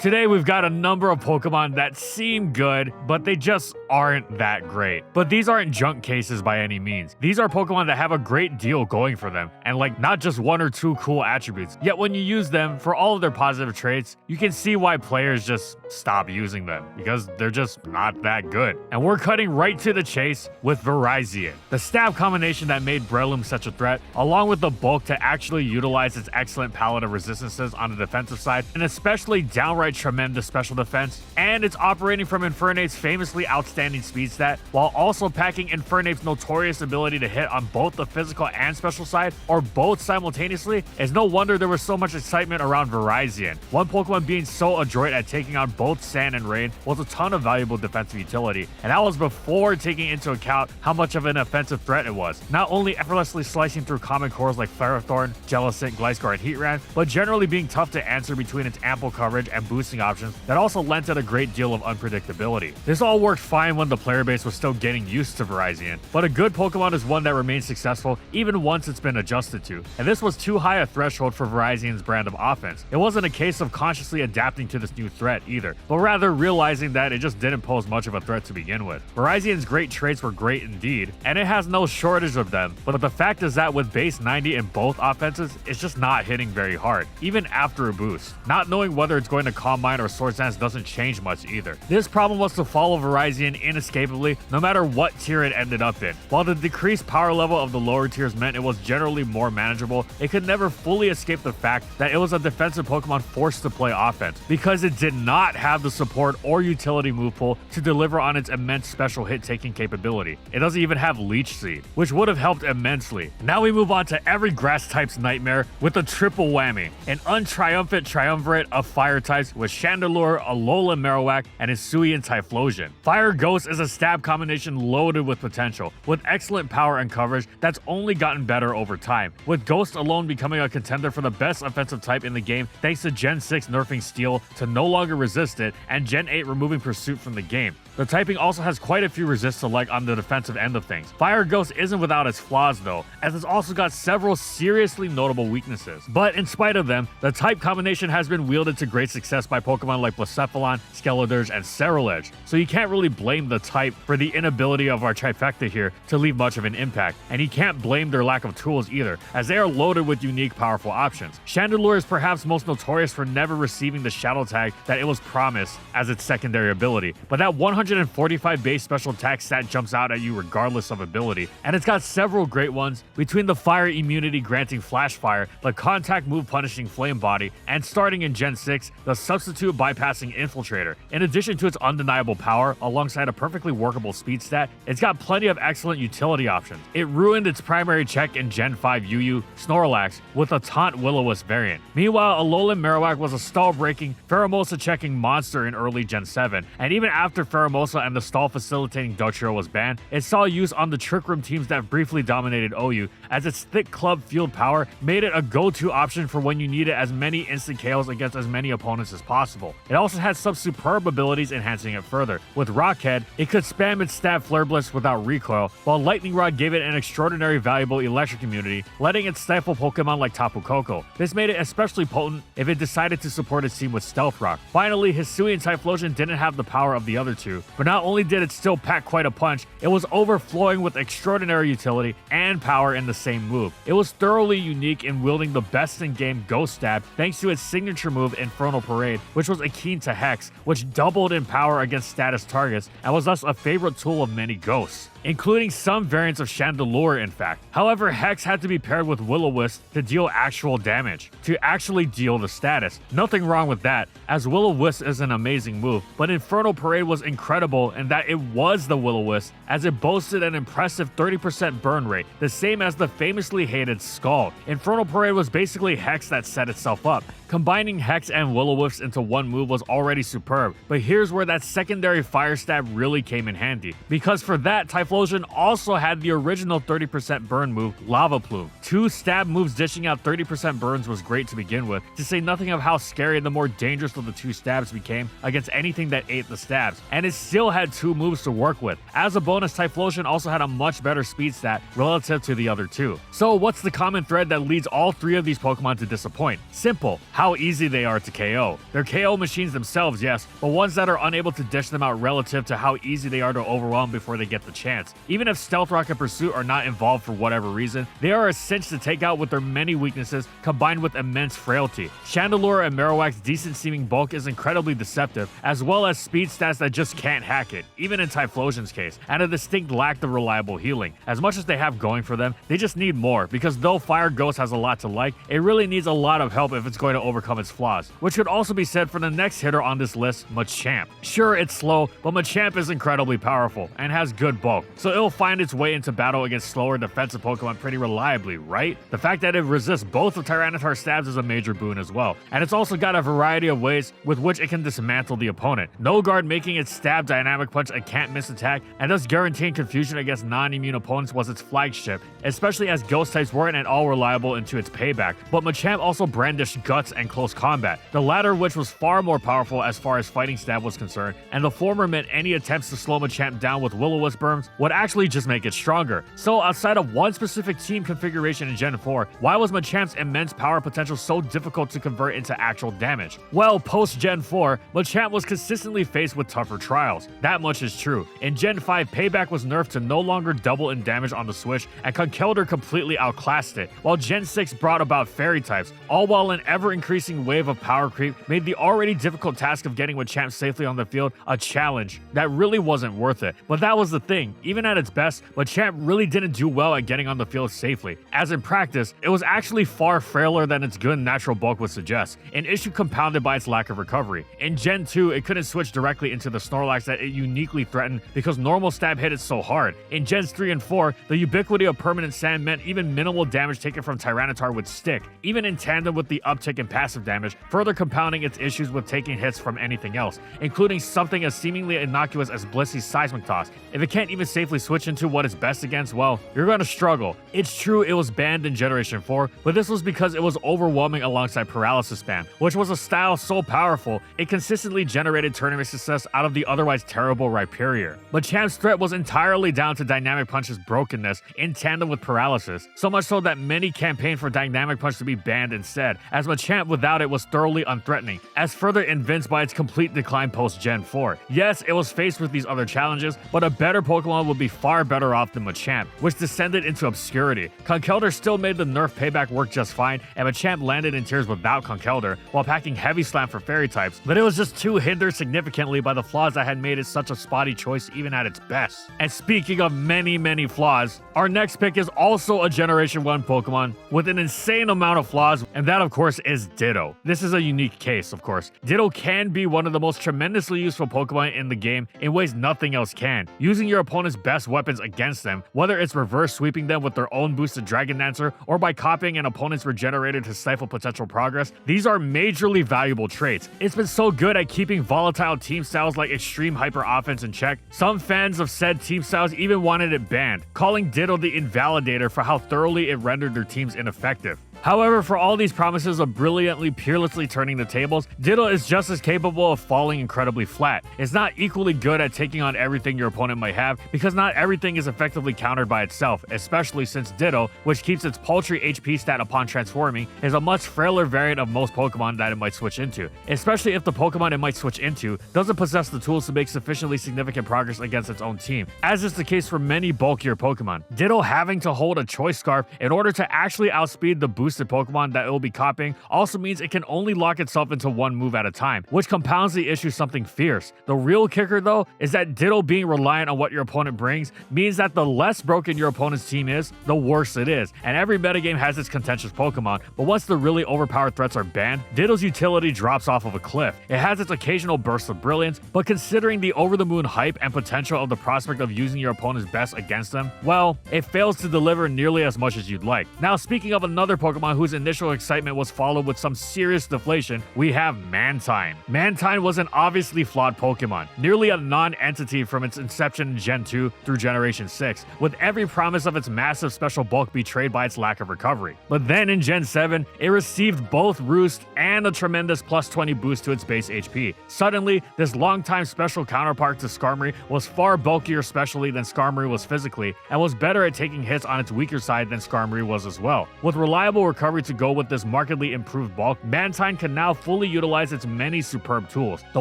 Today we've got a number of Pokemon that seem good, but they just aren't that great. But these aren't junk cases by any means. These are Pokemon that have a great deal going for them, and like not just one or two cool attributes. Yet when you use them for all of their positive traits, you can see why players just stop using them, because they're just not that good. And we're cutting right to the chase with Virizion, the stab combination that made Breloom such a threat, along with the bulk to actually utilize its excellent palette of resistances on the defensive side, and especially downright tremendous special defense, and it's operating from Infernape's famously outstanding speed stat, while also packing Infernape's notorious ability to hit on both the physical and special side, or both simultaneously. It's no wonder there was so much excitement around Virizion. One Pokemon being so adroit at taking on both Sand and Rain was a ton of valuable defensive utility, and that was before taking into account how much of an offensive threat it was. Not only effortlessly slicing through common cores like Ferrothorn, Jellicent, Gliscor, and Heatran, but generally being tough to answer between its ample coverage and boosting options that also lent it a great deal of unpredictability. This all worked fine when the player base was still getting used to Virizion, but a good Pokemon is one that remains successful even once it's been adjusted to, and this was too high a threshold for Virizion's brand of offense. It wasn't a case of consciously adapting to this new threat either, but rather realizing that it just didn't pose much of a threat to begin with. Virizion's great traits were great indeed, and it has no shortage of them, but the fact is that with base 90 in both offenses, it's just not hitting very hard, even after a boost. Not knowing whether it's going to Calm Mind or Swords Dance doesn't change much either. This problem was to follow Virizion inescapably no matter what tier it ended up in. While the decreased power level of the lower tiers meant it was generally more manageable, it could never fully escape the fact that it was a defensive Pokemon forced to play offense, because it did not have the support or utility move pool to deliver on its immense special hit-taking capability. It doesn't even have Leech Seed, which would have helped immensely. Now we move on to every grass type's nightmare with a triple whammy, an untriumphant triumvirate of fire types with Chandelure, Alolan Marowak, and Hisuian Typhlosion. Fire Ghost is a stab combination loaded with potential, with excellent power and coverage that's only gotten better over time, with Ghost alone becoming a contender for the best offensive type in the game thanks to Gen 6 nerfing Steel to no longer resist it, and Gen 8 removing Pursuit from the game. The typing also has quite a few resists to like on the defensive end of things. Fire Ghost isn't without its flaws though, as it's also got several seriously notable weaknesses. But in spite of them, the type combination has been wielded to great success by Pokemon like Blacephalon, Skeledirge, and Ceruledge, so you can't really blame the type for the inability of our trifecta here to leave much of an impact, and you can't blame their lack of tools either, as they are loaded with unique powerful options. Chandelure is perhaps most notorious for never receiving the Shadow Tag that it was promised as its secondary ability, but that 145 base special attack stat jumps out at you regardless of ability, and it's got several great ones between the fire immunity granting Flash Fire, the contact move punishing Flame Body, and starting in Gen 6, the substitute bypassing Infiltrator. In addition to its undeniable power, alongside a perfectly workable speed stat, it's got plenty of excellent utility options. It ruined its primary check in Gen 5 UU, Snorlax, with a Taunt Will-O-Wisp variant. Meanwhile, Alolan Marowak was a stall-breaking, Pheromosa-checking monster in early Gen 7, and even after Pheromosa and the stall-facilitating Dugtrio was banned, it saw use on the Trick Room teams that briefly dominated OU, as its thick club-fueled power made it a go-to option for when you needed as many instant KOs against as many opponents as possible. It also had some superb abilities enhancing it further. With Rockhead, it could spam its stab Flare Blitz without recoil, while Lightning Rod gave it an extraordinary valuable electric immunity, letting it stifle Pokemon like Tapu Koko. This made it especially potent if it decided to support its team with Stealth Rock. Finally, Hisuian Typhlosion didn't have the power of the other two, but not only did it still pack quite a punch, it was overflowing with extraordinary utility and power in the same move. It was thoroughly unique in wielding the best in game Ghost Stab thanks to its signature move Infernal Parade, which was akin to Hex, which doubled in power against status targets and was thus a favorite tool of many ghosts, including some variants of Chandelure in fact. However, Hex had to be paired with Will-O-Wisp to deal actual damage, to actually deal the status. Nothing wrong with that, as Will-O-Wisp is an amazing move, but Infernal Parade was incredible in that it was the Will-O-Wisp, as it boasted an impressive 30% burn rate, the same as the famously hated Scald. Infernal Parade was basically Hex that set itself up. Combining Hex and Will-O-Wisp into one move was already superb, but here's where that secondary fire stab really came in handy, because for that, Typhlosion also had the original 30% burn move, Lava Plume. Two stab moves dishing out 30% burns was great to begin with, to say nothing of how scary the more dangerous of the two stabs became against anything that ate the stabs, and it still had two moves to work with. As a bonus, Typhlosion also had a much better speed stat relative to the other two. So what's the common thread that leads all three of these Pokemon to disappoint? Simple: how easy they are to KO. They're KO machines themselves, yes, but ones that are unable to dish them out relative to how easy they are to overwhelm before they get the chance. Even if Stealth Rock and Pursuit are not involved for whatever reason, they are a cinch to take out with their many weaknesses combined with immense frailty. Chandelure and Marowak's decent seeming bulk is incredibly deceptive, as well as speed stats that just can't hack it, even in Typhlosion's case, and a distinct lack of reliable healing. As much as they have going for them, they just need more, because though Fire Ghost has a lot to like, it really needs a lot of help if it's going to overcome its flaws, which could also be said for the next hitter on this list, Machamp. Sure, it's slow, but Machamp is incredibly powerful and has good bulk, so it'll find its way into battle against slower defensive Pokemon pretty reliably, right? The fact that it resists both of Tyranitar stabs is a major boon as well, and it's also got a variety of ways with which it can dismantle the opponent. No Guard making its stab Dynamic Punch a can't miss attack, and thus guaranteeing confusion against non-immune opponents was its flagship, especially as Ghost types weren't at all reliable into its payback. But Machamp also brandished Guts and Close Combat, the latter which was far more powerful as far as fighting stab was concerned, and the former meant any attempts to slow Machamp down with Will-O-Wisp Berms would actually just make it stronger. So outside of one specific team configuration in Gen 4, why was Machamp's immense power potential so difficult to convert into actual damage? Well, post Gen 4, Machamp was consistently faced with tougher trials. That much is true. In Gen 5, Payback was nerfed to no longer double in damage on the Switch, and Conkeldurr completely outclassed it, while Gen 6 brought about Fairy types, all while an ever-increasing wave of power creep made the already difficult task of getting Machamp safely on the field a challenge that really wasn't worth it. But that was the thing, even at its best, Machamp really didn't do well at getting on the field safely, as in practice, it was actually far frailer than its good natural bulk would suggest, an issue compounded by its lack of recovery. In Gen 2, it couldn't switch directly into the Snorlax that it uniquely threatened because normal stab hit it so hard. In Gens 3 and 4, the ubiquity of permanent sand meant even minimal damage taken from Tyranitar would stick, even in tandem with the uptick in passive damage, further compounding its issues with taking hits from anything else, including something as seemingly innocuous as Blissey's Seismic Toss. If it can't even safely switch into what it's best against, well, you're going to struggle. It's true it was banned in Generation 4, but this was because it was overwhelming alongside Paralysis Spam, which was a style so powerful, it consistently generated tournament success out of the otherwise terrible Rhyperior. Machamp's threat was entirely down to Dynamic Punch's brokenness in tandem with Paralysis, so much so that many campaigned for Dynamic Punch to be banned instead, as Machamp without it was thoroughly unthreatening, as further evinced by its complete decline post Gen 4. Yes, it was faced with these other challenges, but a better Pokemon would be far better off than Machamp, which descended into obscurity. Conkeldurr still made the nerf payback work just fine, and Machamp landed in tiers without Conkeldurr, while packing Heavy Slam for Fairy types, but it was just too hindered significantly by the flaws that had made it such a spotty choice even at its best. And speaking of many flaws, our next pick is also a Generation 1 Pokemon with an insane amount of flaws, and that of course is Ditto. This is a unique case, of course. Ditto can be one of the most tremendously useful Pokemon in the game in ways nothing else can, using your opponent's best weapons against them, whether it's reverse sweeping them with their own boosted Dragon Dancer or by copying an opponent's regenerated to stifle potential progress. These are majorly valuable traits. It's been so good at keeping volatile team styles like Extreme Hyper Offense in check. Some fans of said team styles even wanted it banned, calling Ditto the invalidator for how thoroughly it rendered their teams ineffective. However, for all these promises of brilliantly, peerlessly turning the tables, Ditto is just as capable of falling incredibly flat. It's not equally good at taking on everything your opponent might have, because not everything is effectively countered by itself, especially since Ditto, which keeps its paltry HP stat upon transforming, is a much frailer variant of most Pokemon that it might switch into, especially if the Pokemon it might switch into doesn't possess the tools to make sufficiently significant progress against its own team, as is the case for many bulkier Pokemon. Ditto having to hold a Choice Scarf in order to actually outspeed the boosted Pokemon that it will be copying also means it can only lock itself into one move at a time, which compounds the issue something fierce. The real kicker though is that Ditto being reliant on what your opponent brings means that the less broken your opponent's team is, the worse it is, and every metagame has its contentious Pokemon, but once the really overpowered threats are banned, Ditto's utility drops off of a cliff. It has its occasional bursts of brilliance, but considering the over-the-moon hype and potential of the prospect of using your opponent's best against them, well, it fails to deliver nearly as much as you'd like. Now, speaking of another Pokemon whose initial excitement was followed with some serious deflation, we have Mantine. Mantine was an obviously flawed Pokemon, nearly a non-entity from its inception in Gen 2 through Generation 6, with every promise of its massive special bulk betrayed by its lack of recovery. But then in Gen 7, it received both Roost and a tremendous plus 20 boost to its base HP. Suddenly, this longtime special counterpart to Skarmory was far bulkier specially than Skarmory was physically, and was better at taking hits on its weaker side than Skarmory was as well. With reliable physical recovery to go with this markedly improved bulk, Mantine can now fully utilize its many superb tools. The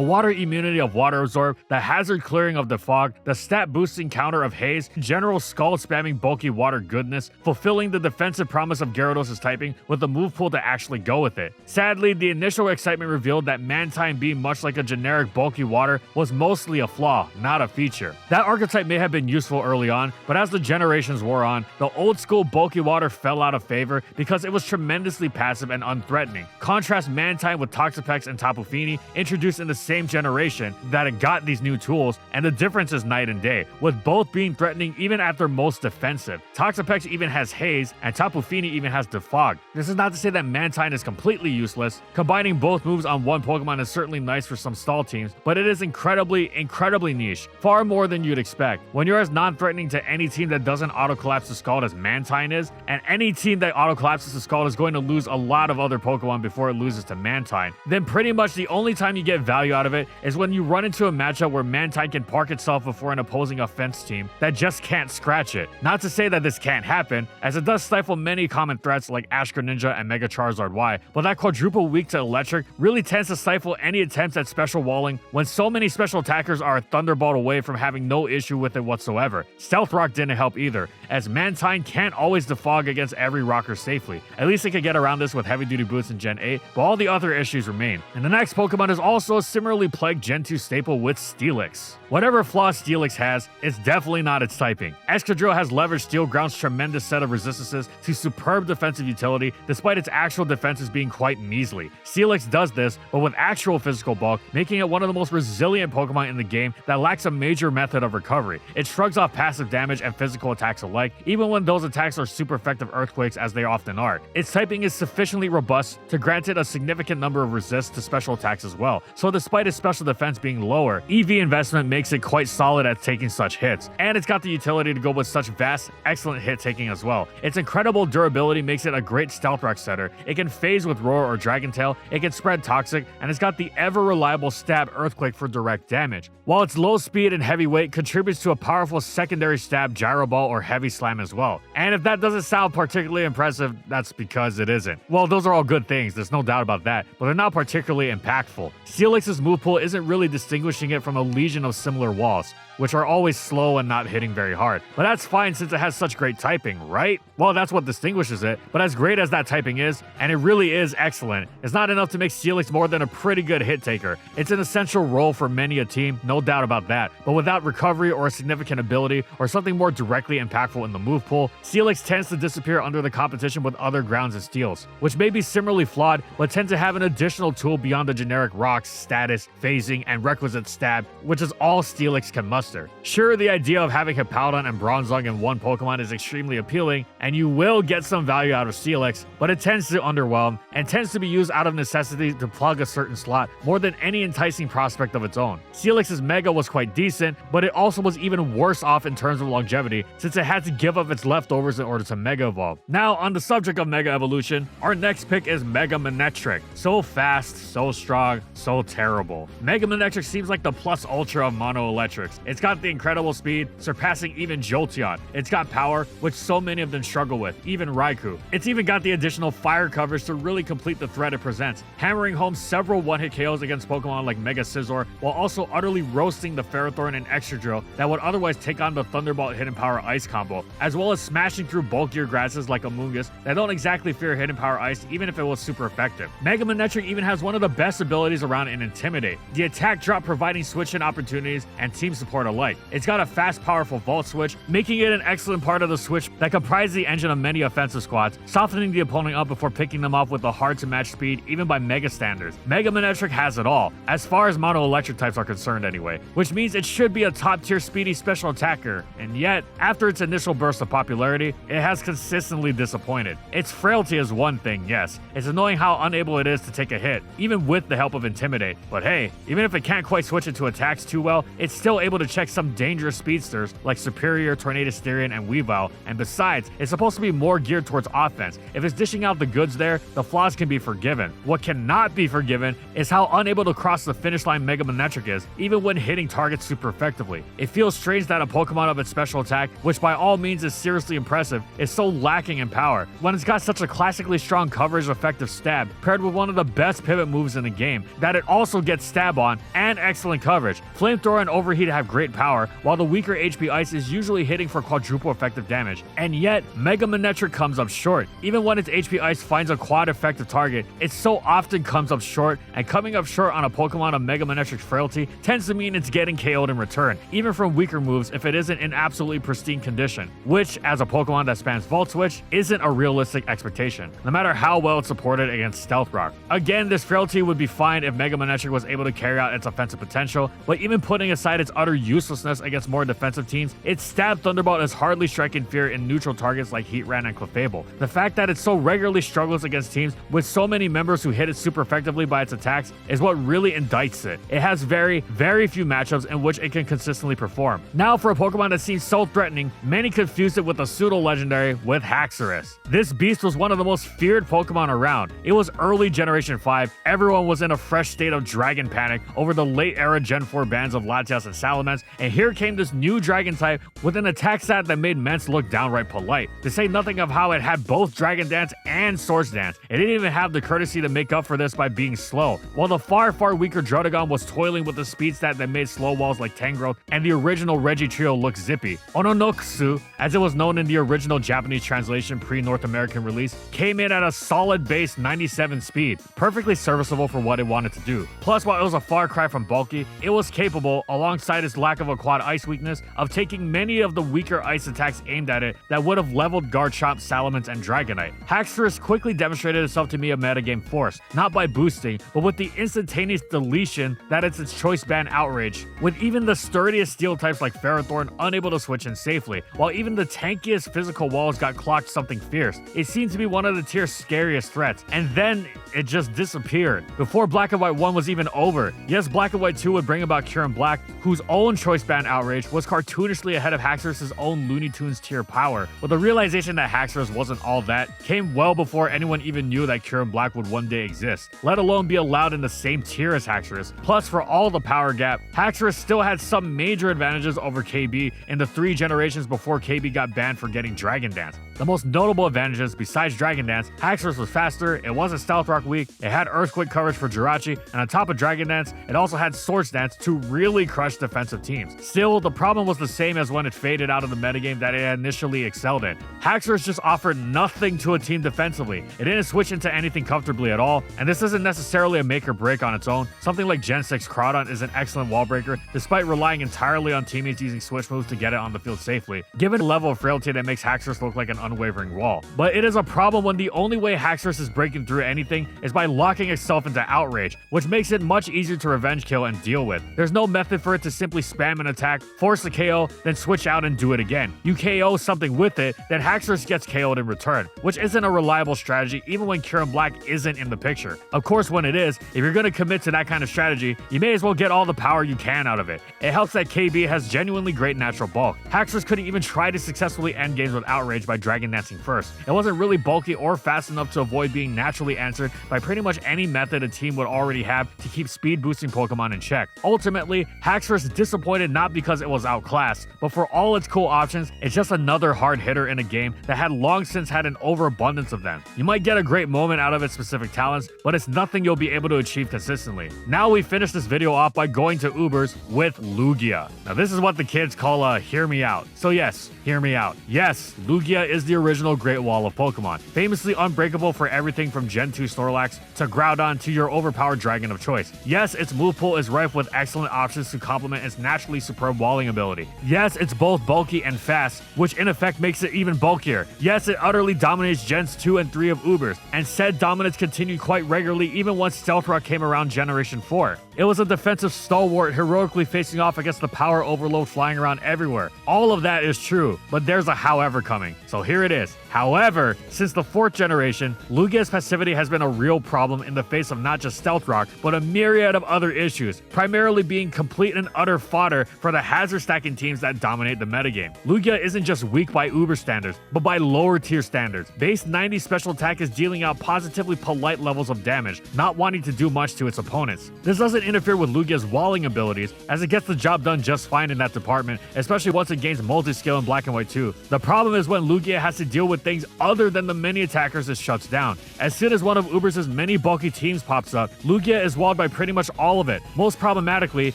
water immunity of Water Absorb, the hazard clearing of the Fog, the stat boosting counter of Haze, general skull spamming bulky water goodness, fulfilling the defensive promise of Gyarados' typing with the move pool to actually go with it. Sadly, the initial excitement revealed that Mantine being much like a generic bulky water was mostly a flaw, not a feature. That archetype may have been useful early on, but as the generations wore on, the old school bulky water fell out of favor because it was tremendously passive and unthreatening. Contrast Mantine with Toxapex and Tapu Fini, introduced in the same generation that it got these new tools, and the difference is night and day, with both being threatening even at their most defensive. Toxapex even has Haze, and Tapu Fini even has Defog. This is not to say that Mantine is completely useless. Combining both moves on one Pokemon is certainly nice for some stall teams, but it is incredibly niche, far more than you'd expect. When you're as non-threatening to any team that doesn't auto-collapse to Scald as Mantine is, and any team that auto-collapses to Scald is going to lose a lot of other Pokemon before it loses to Mantine, then pretty much the only time you get value out of it is when you run into a matchup where Mantine can park itself before an opposing offense team that just can't scratch it. Not to say that this can't happen, as it does stifle many common threats like Ash Greninja and Mega Charizard Y, but that quadruple weak to electric really tends to stifle any attempts at special walling when so many special attackers are a Thunderbolt away from having no issue with it whatsoever. Stealth Rock didn't help either, as Mantine can't always defog against every rocker safely. At least it could get around this with heavy duty boots in Gen 8, but all the other issues remain. And the next Pokemon is also a similarly plagued Gen 2 staple with Steelix. Whatever flaws Steelix has, it's definitely not its typing. Excadrill has leveraged Steel Ground's tremendous set of resistances to superb defensive utility, despite its actual defenses being quite measly. Steelix does this, but with actual physical bulk, making it one of the most resilient Pokemon in the game that lacks a major method of recovery. It shrugs off passive damage and physical attacks alike, even when those attacks are super effective earthquakes as they often are. Its typing is sufficiently robust to grant it a significant number of resists to special attacks as well, so despite its special defense being lower, EV investment makes it quite solid at taking such hits, and it's got the utility to go with such vast, excellent hit taking as well. Its incredible durability makes it a great Stealth Rock setter. It can phase with Roar or Dragon Tail, it can spread Toxic, and it's got the ever-reliable stab Earthquake for direct damage, while its low speed and heavy weight contributes to a powerful secondary stab Gyro Ball or Heavy Slam as well. And if that doesn't sound particularly impressive, that's because it isn't. Well, those are all good things, there's no doubt about that, but they're not particularly impactful. Steelix's move pool isn't really distinguishing it from a legion of similar walls, which are always slow and not hitting very hard. But that's fine since it has such great typing, right? Well, that's what distinguishes it, but as great as that typing is, and it really is excellent, it's not enough to make Steelix more than a pretty good hit taker. It's an essential role for many a team, no doubt about that, but without recovery or a significant ability or something more directly impactful in the move pool, Steelix tends to disappear under the competition with other grounds and steels, which may be similarly flawed, but tend to have an additional tool beyond the generic rocks, status, phasing, and requisite stab, which is all Steelix can muster. Sure, the idea of having Hippowdon and Bronzong in one Pokemon is extremely appealing, and you will get some value out of Steelix, but it tends to underwhelm, and tends to be used out of necessity to plug a certain slot more than any enticing prospect of its own. Steelix's Mega was quite decent, but it also was even worse off in terms of longevity, since it had to give up its leftovers in order to Mega Evolve. Now, on the subject of Mega Evolution, our next pick is Mega Manectric. So fast, so strong, so terrible. Mega Manectric seems like the plus ultra of Mono Electrics. It's got the incredible speed, surpassing even Jolteon. It's got power, which so many of them struggle with, even Raikou. It's even got the additional fire coverage to really complete the threat it presents, hammering home several one-hit KOs against Pokemon like Mega Scizor, while also utterly roasting the Ferrothorn and Excadrill that would otherwise take on the Thunderbolt Hidden Power Ice combo, as well as smashing through bulkier grasses like Amoonguss that don't exactly fear Hidden Power Ice even if it was super effective. Mega Manectric even has one of the best abilities around in Intimidate, the attack drop providing switch-in opportunities and team support alike. It's got a fast, powerful Volt Switch, making it an excellent part of the switch that comprises the engine of many offensive squads, softening the opponent up before picking them off with a hard-to-match speed even by Mega standards. Mega Manectric has it all, as far as Mono Electric types are concerned anyway, which means it should be a top-tier speedy special attacker, and yet, after its initial burst of popularity, it has consistently disappointed. Its frailty is one thing, yes. It's annoying how unable it is to take a hit, even with the help of Intimidate, but hey, even if it can't quite switch into attacks too well, it's still able to check some dangerous speedsters like Superior, Tornadus, and Weavile, and besides, it's supposed to be more geared towards offense. If it's dishing out the goods there, the flaws can be forgiven. What cannot be forgiven is how unable to cross the finish line Mega Manectric is, even when hitting targets super effectively. It feels strange that a Pokemon of its special attack, which by all means is seriously impressive, is so lacking in power, when it's got got such a classically strong coverage effective stab, paired with one of the best pivot moves in the game, that it also gets stab on and excellent coverage. Flamethrower and Overheat have great power, while the weaker HP Ice is usually hitting for quadruple effective damage. And yet, Mega Manectric comes up short. Even when its HP Ice finds a quad effective target, it so often comes up short, and coming up short on a Pokemon of Mega Manectric's frailty tends to mean it's getting KO'd in return, even from weaker moves if it isn't in absolutely pristine condition, which, as a Pokemon that spans Volt Switch, isn't a realistic expectation, no matter how well it's supported against Stealth Rock. Again, this frailty would be fine if Mega Manectric was able to carry out its offensive potential, but even putting aside its utter uselessness against more defensive teams, its Stab Thunderbolt is hardly striking fear in neutral targets like Heatran and Clefable. The fact that it so regularly struggles against teams with so many members who hit it super effectively by its attacks is what really indicts it. It has very, very few matchups in which it can consistently perform. Now for a Pokemon that seems so threatening, many confused it with a pseudo-legendary with Haxorus. This beast was one of the most feared Pokemon around. It was early Generation 5, everyone was in a fresh state of dragon panic over the late era Gen 4 bans of Latias and Salamence, and here came this new dragon type with an attack stat that made Mence look downright polite. To say nothing of how it had both Dragon Dance and Swords Dance. It didn't even have the courtesy to make up for this by being slow, while the far weaker Druddigon was toiling with the speed stat that made slow walls like Tangrowth and the original Reggie trio look zippy. Ononoksu, as it was known in the original Japanese translation pre-North American release, came in at a solid base 97 speed, perfectly serviceable for what it wanted to do. Plus, while it was a far cry from bulky, it was capable, alongside its lack of a quad ice weakness, of taking many of the weaker ice attacks aimed at it that would have leveled Garchomp, Salamence, and Dragonite. Haxorus quickly demonstrated itself to be a metagame force, not by boosting, but with the instantaneous deletion that it's its choice band Outrage, with even the sturdiest steel types like Ferrothorn unable to switch in safely, while even the tankiest physical walls got clocked something fierce. It seemed to be one of the tier's scariest threats, and then it just disappeared. Before Black and White 1 was even over, yes, Black and White 2 would bring about Kyurem Black, whose own choice band Outrage was cartoonishly ahead of Haxorus' own Looney Tunes tier power, but the realization that Haxorus wasn't all that came well before anyone even knew that Kyurem Black would one day exist, let alone be allowed in the same tier as Haxorus. Plus, for all the power gap, Haxorus still had some major advantages over KB in the 3 generations before KB got banned for getting Dragon Dance. The most notable advantages, besides Dragon Dance, Haxorus was faster, it wasn't Stealth Rock weak, it had Earthquake coverage for Jirachi, and on top of Dragon Dance, it also had Swords Dance to really crush defensive teams. Still, the problem was the same as when it faded out of the metagame that it initially excelled in. Haxorus just offered nothing to a team defensively. It didn't switch into anything comfortably at all, and this isn't necessarily a make or break on its own. Something like Gen 6 Crawdon is an excellent wall breaker, despite relying entirely on teammates using switch moves to get it on the field safely, given the level of frailty that makes Haxorus look like an unwavering wall. But it is a problem when the only way Haxorus is breaking through anything is by locking itself into Outrage, which makes it much easier to revenge kill and deal with. There's no method for it to simply spam an attack, force a KO, then switch out and do it again. You KO something with it, then Haxorus gets KO'd in return, which isn't a reliable strategy even when Kyurem Black isn't in the picture. Of course, when it is, if you're going to commit to that kind of strategy, you may as well get all the power you can out of it. It helps that KB has genuinely great natural bulk. Haxorus couldn't even try to successfully end games with Outrage by Dragon Dancing first. It wasn't really bulky or fast enough to avoid being naturally answered by pretty much any method a team would already have to keep speed boosting Pokemon in check. Ultimately, Haxorus disappointed not because it was outclassed, but for all its cool options, it's just another hard hitter in a game that had long since had an overabundance of them. You might get a great moment out of its specific talents, but it's nothing you'll be able to achieve consistently. Now we finish this video off by going to Ubers with Lugia. Now this is what the kids call a hear me out. So yes, hear me out. Yes, Lugia is the original Great Wall of Pokemon, famously unbreakable for everything from Gen 2 Snorlax to Groudon to your overpowered dragon of choice. Yes, its move pool is rife with excellent options to complement its naturally superb walling ability. Yes, it's both bulky and fast, which in effect makes it even bulkier. Yes, it utterly dominates Gens 2 and 3 of Ubers, and said dominance continued quite regularly even once Stealth Rock came around Generation 4. It was a defensive stalwart heroically facing off against the power overload flying around everywhere. All of that is true, but there's a however coming. So here it is. However, since the 4th generation, Lugia's passivity has been a real problem in the face of not just Stealth Rock, but a myriad of other issues, primarily being complete and utter fodder for the hazard stacking teams that dominate the metagame. Lugia isn't just weak by Uber standards, but by lower tier standards. Base 90 special attack is dealing out positively polite levels of damage, not wanting to do much to its opponents. This doesn't interfere with Lugia's walling abilities, as it gets the job done just fine in that department, especially once it gains multi-skill in Black and White 2. The problem is when Lugia has to deal with things other than the mini attackers it shuts down. As soon as one of Uber's many bulky teams pops up, Lugia is walled by pretty much all of it. Most problematically,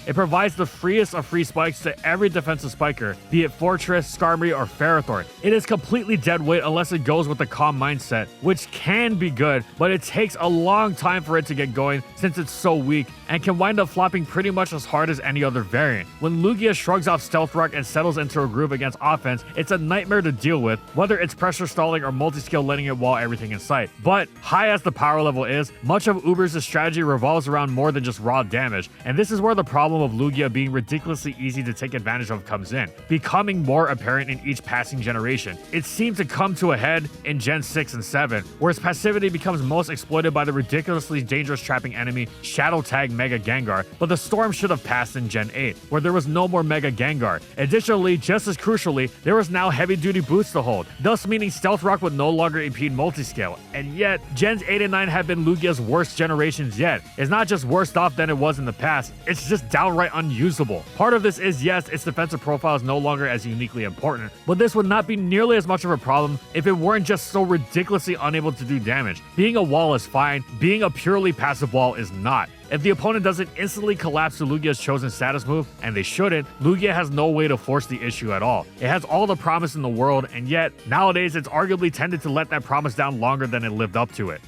it provides the freest of free spikes to every defensive spiker, be it Fortress, Skarmory, or Ferrothorn. It is completely dead weight unless it goes with the calm mindset, which can be good, but it takes a long time for it to get going since it's so weak, and can wind up flopping pretty much as hard as any other variant. When Lugia shrugs off Stealth Rock and settles into a groove against offense, it's a nightmare to deal with, whether it's pressure stalling or multi-skill letting it wall everything in sight. But high as the power level is, much of Uber's strategy revolves around more than just raw damage, and this is where the problem of Lugia being ridiculously easy to take advantage of comes in, becoming more apparent in each passing generation. It seemed to come to a head in Gen 6 and 7, where its passivity becomes most exploited by the ridiculously dangerous trapping enemy Shadow Tag Mega Gengar, but the storm should have passed in Gen 8, where there was no more Mega Gengar. Additionally, just as crucially, there was now heavy duty boots to hold, thus meaning Stealth Rock would no longer impede multi-scale. And yet, Gens 8 and 9 have been Lugia's worst generations yet. It's not just worse off than it was in the past, it's just downright unusable. Part of this is, yes, its defensive profile is no longer as uniquely important, but this would not be nearly as much of a problem if it weren't just so ridiculously unable to do damage. Being a wall is fine, being a purely passive wall is not. If the opponent doesn't instantly collapse to Lugia's chosen status move, and they shouldn't, Lugia has no way to force the issue at all. It has all the promise in the world, and yet, nowadays it's arguably tended to let that promise down longer than it lived up to it.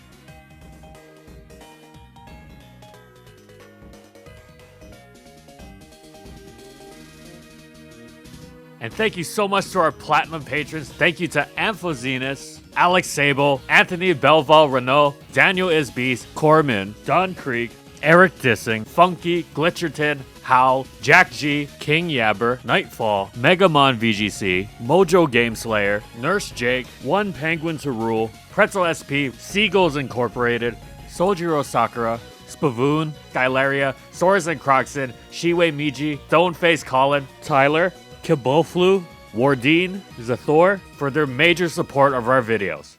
And thank you so much to our Platinum patrons. Thank you to Amphozenus, Alex Sable, Anthony Belval Renault, Daniel Isbeast, Corman, Don Creek, Eric Dissing, Funky, Glitcherton, Howl, Jack G, King Yabber, Nightfall, Megamon VGC, Mojo Gameslayer, Nurse Jake, One Penguin to Rule, Pretzel SP, Seagulls Incorporated, Soljiro Sakura, Spavoon, Skylaria, Soros and Croxon, Shiwei Miji, Stoneface Colin, Tyler, Kiboflu, Wardine, Zathor for their major support of our videos.